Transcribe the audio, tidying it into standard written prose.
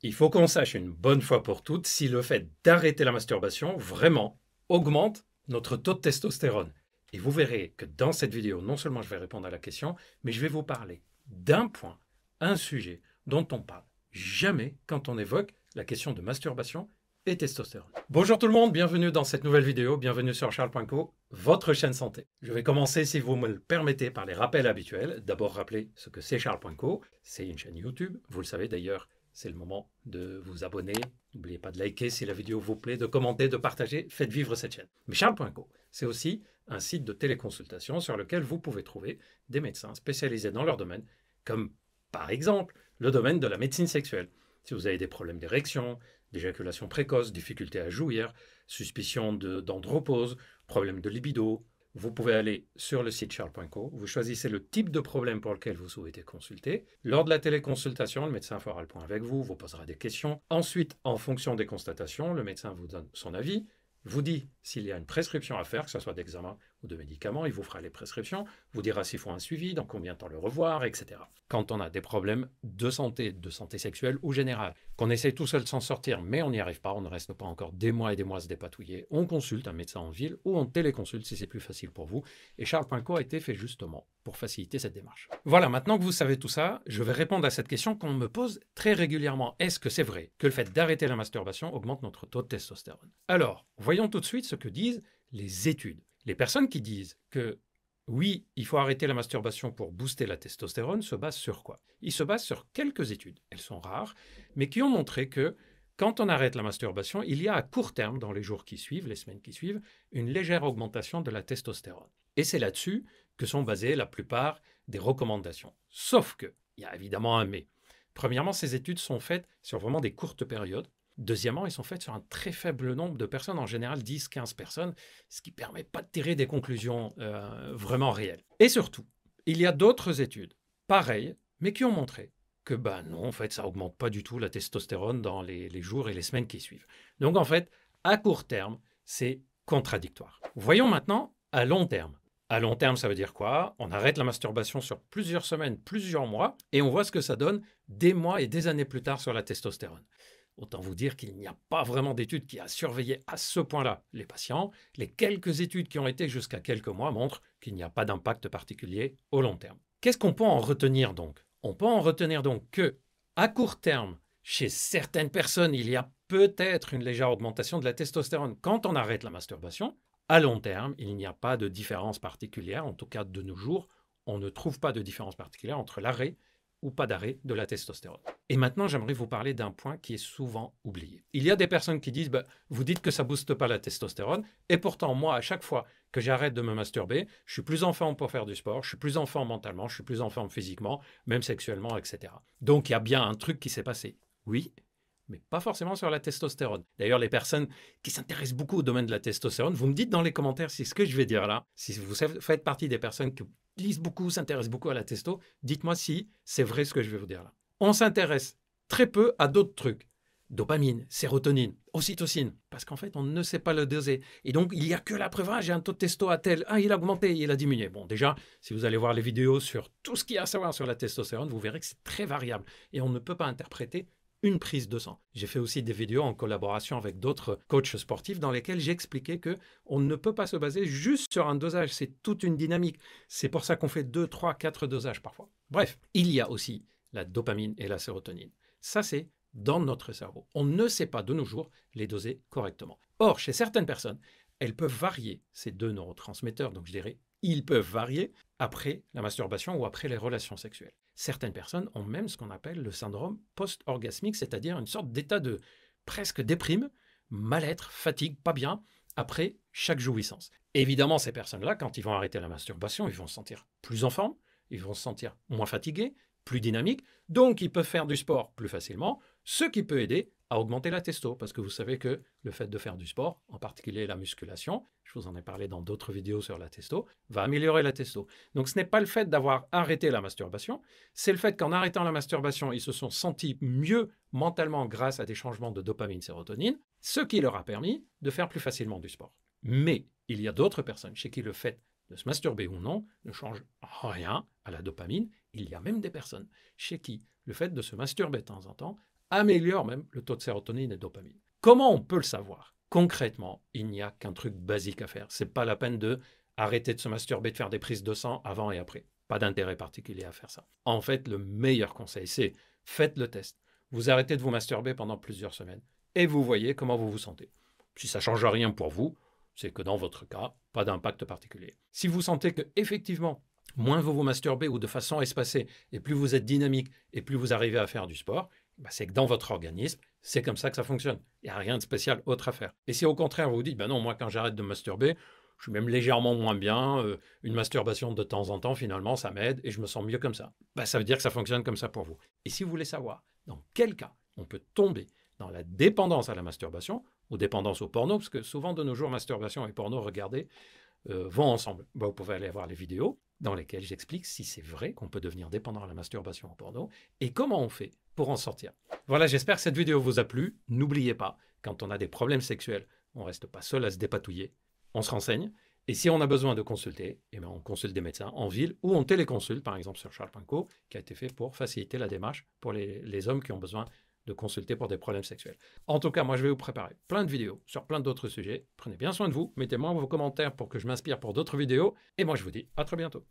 Il faut qu'on sache une bonne fois pour toutes si le fait d'arrêter la masturbation vraiment augmente notre taux de testostérone. Et vous verrez que dans cette vidéo, non seulement je vais répondre à la question, mais je vais vous parler d'un point, un sujet dont on parle jamais quand on évoque la question de masturbation et testostérone. Bonjour tout le monde, bienvenue dans cette nouvelle vidéo, bienvenue sur Charles.co, votre chaîne santé. Je vais commencer, si vous me le permettez, par les rappels habituels. D'abord rappeler ce que c'est Charles.co, c'est une chaîne YouTube, vous le savez d'ailleurs, c'est le moment de vous abonner. N'oubliez pas de liker si la vidéo vous plaît, de commenter, de partager. Faites vivre cette chaîne. Mais Charles.co, c'est aussi un site de téléconsultation sur lequel vous pouvez trouver des médecins spécialisés dans leur domaine, comme par exemple le domaine de la médecine sexuelle. Si vous avez des problèmes d'érection, d'éjaculation précoce, difficultés à jouir, suspicion d'andropause, problèmes de libido, vous pouvez aller sur le site charles.co, vous choisissez le type de problème pour lequel vous souhaitez consulter. Lors de la téléconsultation, le médecin fera le point avec vous, vous posera des questions. Ensuite, en fonction des constatations, le médecin vous donne son avis, vous dit s'il y a une prescription à faire, que ce soit d'examen ou de médicaments, il vous fera les prescriptions, vous dira s'il faut un suivi, dans combien de temps le revoir, etc. Quand on a des problèmes de santé sexuelle ou générale, qu'on essaie tout seul de s'en sortir, mais on n'y arrive pas, on ne reste pas encore des mois et des mois à se dépatouiller, on consulte un médecin en ville ou on téléconsulte si c'est plus facile pour vous. Et Charles.co a été fait justement pour faciliter cette démarche. Voilà, maintenant que vous savez tout ça, je vais répondre à cette question qu'on me pose très régulièrement. Est-ce que c'est vrai que le fait d'arrêter la masturbation augmente notre taux de testostérone? Alors, voyons tout de suite ce que disent les études. Les personnes qui disent que oui, il faut arrêter la masturbation pour booster la testostérone se basent sur quoi? Ils se basent sur quelques études, elles sont rares, mais qui ont montré que quand on arrête la masturbation, il y a à court terme, dans les jours qui suivent, les semaines qui suivent, une légère augmentation de la testostérone. Et c'est là-dessus que sont basées la plupart des recommandations. Sauf que, il y a évidemment un mais. Premièrement, ces études sont faites sur vraiment des courtes périodes. Deuxièmement, elles sont faites sur un très faible nombre de personnes, en général 10-15 personnes, ce qui ne permet pas de tirer des conclusions vraiment réelles. Et surtout, il y a d'autres études, pareilles, mais qui ont montré que non, en fait, ça n'augmente pas du tout la testostérone dans les jours et les semaines qui suivent. Donc en fait, à court terme, c'est contradictoire. Voyons maintenant à long terme. À long terme, ça veut dire quoi? On arrête la masturbation sur plusieurs semaines, plusieurs mois, et on voit ce que ça donne des mois et des années plus tard sur la testostérone. Autant vous dire qu'il n'y a pas vraiment d'études qui a surveillé à ce point-là les patients. Les quelques études qui ont été jusqu'à quelques mois montrent qu'il n'y a pas d'impact particulier au long terme. Qu'est-ce qu'on peut en retenir donc? On peut en retenir donc que, à court terme, chez certaines personnes, il y a peut-être une légère augmentation de la testostérone quand on arrête la masturbation. À long terme, il n'y a pas de différence particulière, en tout cas de nos jours, on ne trouve pas de différence particulière entre l'arrêt ou pas d'arrêt de la testostérone. Et maintenant, j'aimerais vous parler d'un point qui est souvent oublié. Il y a des personnes qui disent vous dites que ça ne booste pas la testostérone, et pourtant, moi, à chaque fois que j'arrête de me masturber, je suis plus en forme pour faire du sport, je suis plus en forme mentalement, je suis plus en forme physiquement, même sexuellement, etc. Donc, il y a bien un truc qui s'est passé. Oui, mais pas forcément sur la testostérone. D'ailleurs, les personnes qui s'intéressent beaucoup au domaine de la testostérone, vous me dites dans les commentaires si ce que je vais dire là, si vous faites partie des personnes qui lisent beaucoup, s'intéressent beaucoup à la testo, dites-moi si c'est vrai ce que je vais vous dire là. On s'intéresse très peu à d'autres trucs. Dopamine, sérotonine, ocytocine, parce qu'en fait, on ne sait pas le doser. Et donc, il n'y a que la preuve, j'ai un taux de testo à tel, il a augmenté, il a diminué. Bon, déjà, si vous allez voir les vidéos sur tout ce qu'il y a à savoir sur la testostérone, vous verrez que c'est très variable. Et on ne peut pas interpréter une prise de sang. J'ai fait aussi des vidéos en collaboration avec d'autres coachs sportifs dans lesquels j'ai expliqué qu'on ne peut pas se baser juste sur un dosage, c'est toute une dynamique. C'est pour ça qu'on fait 2, 3, 4 dosages parfois. Bref, il y a aussi la dopamine et la sérotonine. Ça, c'est dans notre cerveau. On ne sait pas de nos jours les doser correctement. Or, chez certaines personnes, elles peuvent varier ces deux neurotransmetteurs, donc je dirais ils peuvent varier après la masturbation ou après les relations sexuelles. Certaines personnes ont même ce qu'on appelle le syndrome post-orgasmique, c'est-à-dire une sorte d'état de presque déprime, mal-être, fatigue, pas bien, après chaque jouissance. Évidemment, ces personnes-là, quand ils vont arrêter la masturbation, ils vont se sentir plus en forme, ils vont se sentir moins fatigués, plus dynamiques, donc ils peuvent faire du sport plus facilement, ce qui peut aider à augmenter la testo, parce que vous savez que le fait de faire du sport, en particulier la musculation, je vous en ai parlé dans d'autres vidéos sur la testo, va améliorer la testo. Donc ce n'est pas le fait d'avoir arrêté la masturbation, c'est le fait qu'en arrêtant la masturbation, ils se sont sentis mieux mentalement grâce à des changements de dopamine, sérotonine, ce qui leur a permis de faire plus facilement du sport. Mais il y a d'autres personnes chez qui le fait de se masturber ou non ne change rien à la dopamine. Il y a même des personnes chez qui le fait de se masturber de temps en temps améliore même le taux de sérotonine et de dopamine. Comment on peut le savoir? Concrètement, il n'y a qu'un truc basique à faire. Ce n'est pas la peine de arrêter de se masturber, de faire des prises de sang avant et après. Pas d'intérêt particulier à faire ça. En fait, le meilleur conseil, c'est faites le test. Vous arrêtez de vous masturber pendant plusieurs semaines et vous voyez comment vous vous sentez. Si ça ne change rien pour vous, c'est que dans votre cas, pas d'impact particulier. Si vous sentez que effectivement, moins vous vous masturbez ou de façon espacée, et plus vous êtes dynamique et plus vous arrivez à faire du sport, c'est que dans votre organisme, c'est comme ça que ça fonctionne. Il n'y a rien de spécial autre à faire. Et si au contraire vous vous dites, non, moi quand j'arrête de me masturber, je suis même légèrement moins bien, une masturbation de temps en temps, finalement, ça m'aide et je me sens mieux comme ça. Ça veut dire que ça fonctionne comme ça pour vous. Et si vous voulez savoir dans quel cas on peut tomber dans la dépendance à la masturbation ou dépendance au porno, parce que souvent de nos jours, masturbation et porno, regardez, vont ensemble. Vous pouvez aller voir les vidéos dans lesquelles j'explique si c'est vrai qu'on peut devenir dépendant à la masturbation au porno et comment on fait pour en sortir. Voilà, j'espère que cette vidéo vous a plu. N'oubliez pas, quand on a des problèmes sexuels, on ne reste pas seul à se dépatouiller. On se renseigne. Et si on a besoin de consulter, on consulte des médecins en ville ou on téléconsulte, par exemple sur Charles.co, qui a été fait pour faciliter la démarche pour les hommes qui ont besoin de consulter pour des problèmes sexuels. En tout cas, moi, je vais vous préparer plein de vidéos sur plein d'autres sujets. Prenez bien soin de vous. Mettez-moi vos commentaires pour que je m'inspire pour d'autres vidéos. Et moi, je vous dis à très bientôt.